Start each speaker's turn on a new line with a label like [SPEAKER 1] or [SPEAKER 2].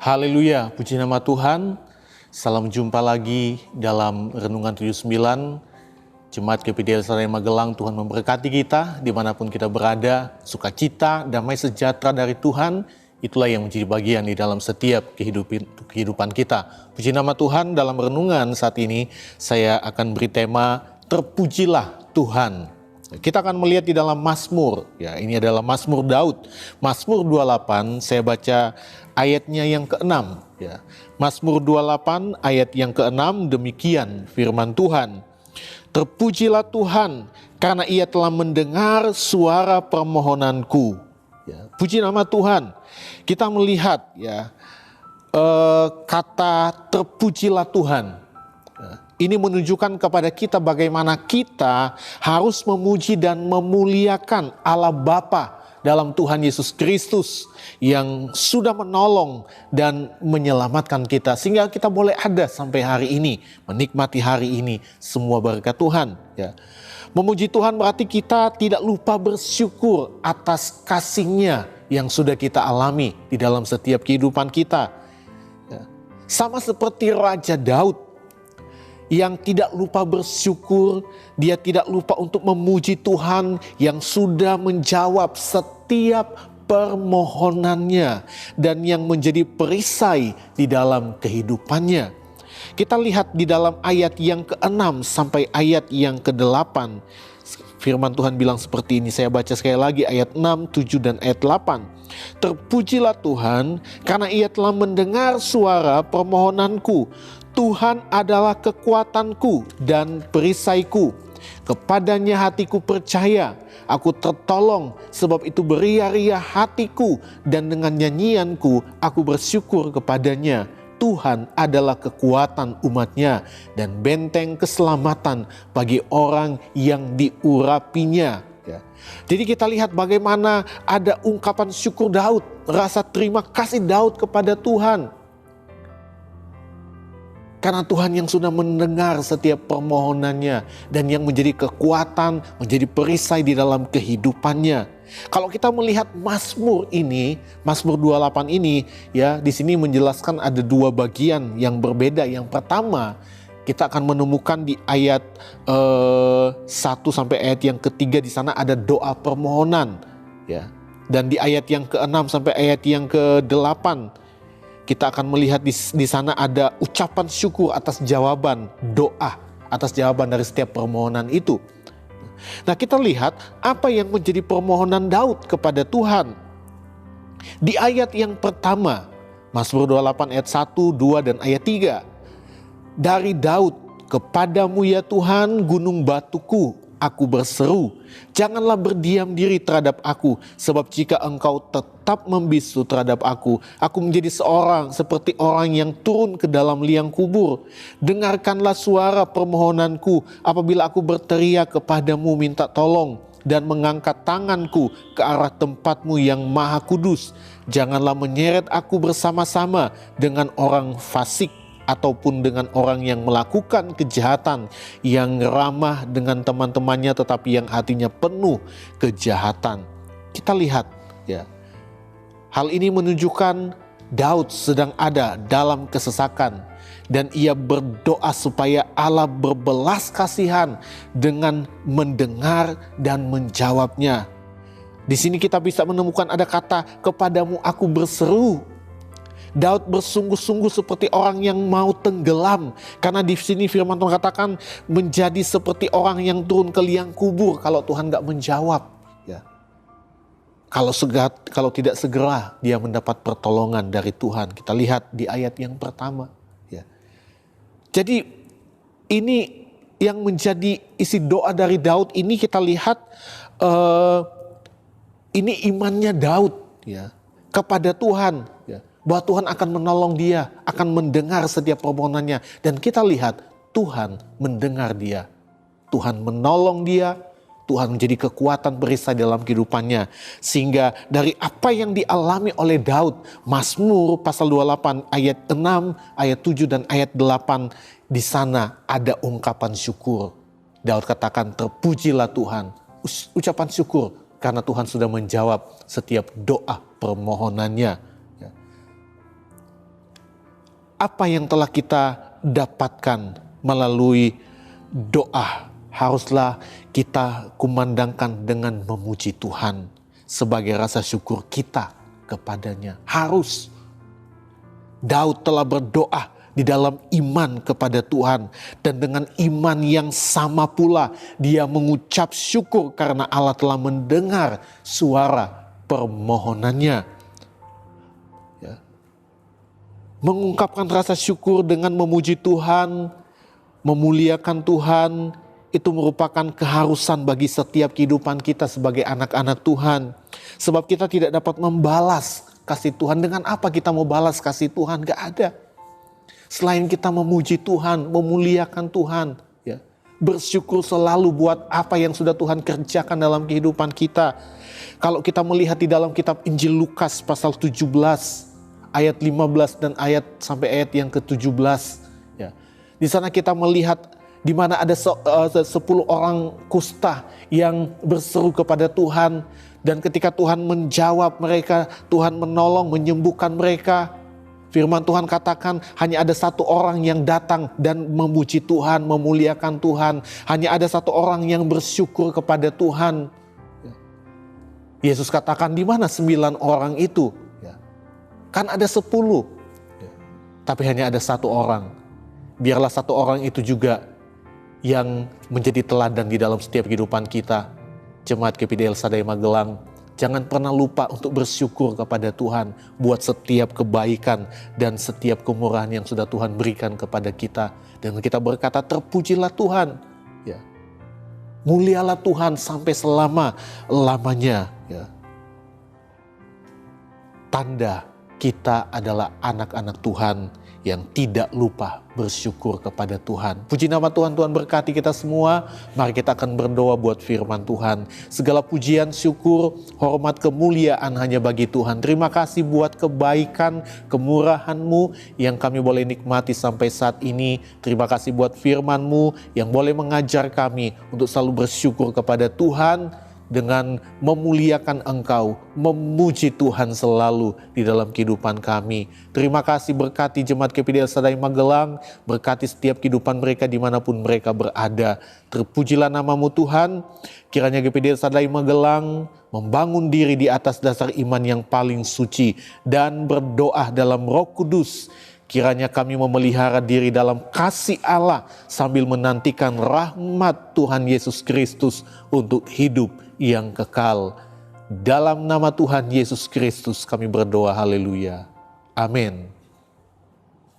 [SPEAKER 1] Haleluya, puji nama Tuhan. Salam jumpa lagi dalam Renungan 79. Jemaat GPD Elsada Magelang, Tuhan memberkati kita dimanapun kita berada. Sukacita, damai sejahtera dari Tuhan, itulah yang menjadi bagian di dalam setiap kehidupan kita. Puji nama Tuhan. Dalam renungan saat ini saya akan beri tema Terpujilah Tuhan. Kita akan melihat di dalam Mazmur, ya, ini adalah Mazmur Daud. Mazmur 28, saya baca ayatnya yang ke-6. Ya. Mazmur 28 ayat yang ke-6, demikian firman Tuhan. Terpujilah Tuhan karena ia telah mendengar suara permohonanku. Ya, puji nama Tuhan. Kita melihat ya kata terpujilah Tuhan. Ini menunjukkan kepada kita bagaimana kita harus memuji dan memuliakan Allah Bapa dalam Tuhan Yesus Kristus yang sudah menolong dan menyelamatkan kita. Sehingga kita boleh ada sampai hari ini, menikmati hari ini semua berkat Tuhan. Ya. Memuji Tuhan berarti kita tidak lupa bersyukur atas kasih-Nya yang sudah kita alami di dalam setiap kehidupan kita. Ya. Sama seperti Raja Daud, yang tidak lupa bersyukur, dia tidak lupa untuk memuji Tuhan yang sudah menjawab setiap permohonannya dan yang menjadi perisai di dalam kehidupannya. Kita lihat di dalam ayat yang ke-6 sampai ayat yang ke-8. Firman Tuhan bilang seperti ini, saya baca sekali lagi ayat 6, 7 dan ayat 8. Terpujilah Tuhan karena ia telah mendengar suara permohonanku. Tuhan adalah kekuatanku dan perisaiku. Kepadanya hatiku percaya, aku tertolong, sebab itu beria-ria hatiku, dan dengan nyanyianku aku bersyukur kepadanya. Tuhan adalah kekuatan umatnya dan benteng keselamatan bagi orang yang diurapinya. Ya. Jadi kita lihat bagaimana ada ungkapan syukur Daud, rasa terima kasih Daud kepada Tuhan. Karena Tuhan yang sudah mendengar setiap permohonannya dan yang menjadi kekuatan, menjadi perisai di dalam kehidupannya. Kalau kita melihat Mazmur ini, Mazmur 28 ini, ya, di sini menjelaskan ada dua bagian yang berbeda. Yang pertama, kita akan menemukan di ayat 1 sampai ayat yang ketiga, di sana ada doa permohonan, ya. Dan di ayat yang ke-6 sampai ayat yang ke-8, kita akan melihat di sana ada ucapan syukur atas jawaban doa, atas jawaban dari setiap permohonan itu. Nah, kita lihat apa yang menjadi permohonan Daud kepada Tuhan. Di ayat yang pertama, Mazmur 28 ayat 1, 2 dan ayat 3. Dari Daud, kepadamu ya Tuhan gunung batuku, aku berseru, janganlah berdiam diri terhadap aku, sebab jika engkau tetap membisu terhadap aku menjadi seperti orang yang turun ke dalam liang kubur. Dengarkanlah suara permohonanku apabila aku berteriak kepadamu minta tolong dan mengangkat tanganku ke arah tempatmu yang maha kudus. Janganlah menyeret aku bersama-sama dengan orang fasik, ataupun dengan orang yang melakukan kejahatan, yang ramah dengan teman-temannya tetapi yang hatinya penuh kejahatan. Kita lihat ya, hal ini menunjukkan Daud sedang ada dalam kesesakan dan ia berdoa supaya Allah berbelas kasihan dengan mendengar dan menjawabnya. Di sini kita bisa menemukan ada kata kepadamu aku berseru. Daud bersungguh-sungguh seperti orang yang mau tenggelam. Karena di sini firman Tuhan katakan menjadi seperti orang yang turun ke liang kubur kalau Tuhan gak menjawab. Ya. Kalau tidak segera dia mendapat pertolongan dari Tuhan. Kita lihat di ayat yang pertama. Ya. Jadi ini yang menjadi isi doa dari Daud ini kita lihat ini imannya Daud ya, kepada Tuhan. Ya. Bahwa Tuhan akan menolong dia, akan mendengar setiap permohonannya. Dan kita lihat Tuhan mendengar dia. Tuhan menolong dia, Tuhan menjadi kekuatan perisai dalam kehidupannya. Sehingga dari apa yang dialami oleh Daud, Mazmur pasal 28 ayat 6, ayat 7 dan ayat 8, di sana ada ungkapan syukur. Daud katakan terpujilah Tuhan, ucapan syukur karena Tuhan sudah menjawab setiap doa permohonannya. apa yang telah kita dapatkan melalui doa haruslah kita kumandangkan dengan memuji Tuhan sebagai rasa syukur kita kepadanya. Harus. Daud telah berdoa di dalam iman kepada Tuhan, dan dengan iman yang sama pula dia mengucap syukur karena Allah telah mendengar suara permohonannya. Ya. Mengungkapkan rasa syukur dengan memuji Tuhan, memuliakan Tuhan, itu merupakan keharusan bagi setiap kehidupan kita sebagai anak-anak Tuhan. Sebab kita tidak dapat membalas kasih Tuhan. Dengan apa kita mau balas kasih Tuhan? Gak ada. Selain kita memuji Tuhan, memuliakan Tuhan. Ya. Bersyukur selalu buat apa yang sudah Tuhan kerjakan dalam kehidupan kita. Kalau kita melihat di dalam kitab Injil Lukas pasal 17, ayat 15 dan sampai ayat yang ke-17. Ya. Di sana kita melihat di mana ada 10 orang kusta yang berseru kepada Tuhan. Dan ketika Tuhan menjawab mereka, Tuhan menolong, menyembuhkan mereka. Firman Tuhan katakan hanya ada satu orang yang datang dan memuji Tuhan, memuliakan Tuhan. Hanya ada satu orang yang bersyukur kepada Tuhan. Yesus katakan, di mana 9 orang itu? Kan ada 10. Tapi hanya ada satu orang. Biarlah satu orang itu juga yang menjadi teladan di dalam setiap kehidupan kita. Jemaat GPD El Shaddai Magelang, jangan pernah lupa untuk bersyukur kepada Tuhan buat setiap kebaikan dan setiap kemurahan yang sudah Tuhan berikan kepada kita. Dan kita berkata, terpujilah Tuhan. Ya. Mulialah Tuhan sampai selama-lamanya. Ya. Tanda kita adalah anak-anak Tuhan yang tidak lupa bersyukur kepada Tuhan. Puji nama Tuhan, Tuhan berkati kita semua. Mari kita akan berdoa buat firman Tuhan. Segala pujian, syukur, hormat, kemuliaan hanya bagi Tuhan. Terima kasih buat kebaikan, kemurahan-Mu yang kami boleh nikmati sampai saat ini. Terima kasih buat firman-Mu yang boleh mengajar kami untuk selalu bersyukur kepada Tuhan, dengan memuliakan Engkau, memuji Tuhan selalu di dalam kehidupan kami. Terima kasih, berkati jemaat GPD El Shaddai Magelang, berkati setiap kehidupan mereka dimanapun mereka berada. Terpujilah nama-Mu Tuhan, kiranya GPD El Shaddai Magelang membangun diri di atas dasar iman yang paling suci dan berdoa dalam Roh Kudus. Kiranya kami memelihara diri dalam kasih Allah sambil menantikan rahmat Tuhan Yesus Kristus untuk hidup yang kekal. Dalam nama Tuhan Yesus Kristus kami berdoa, haleluya. Amin.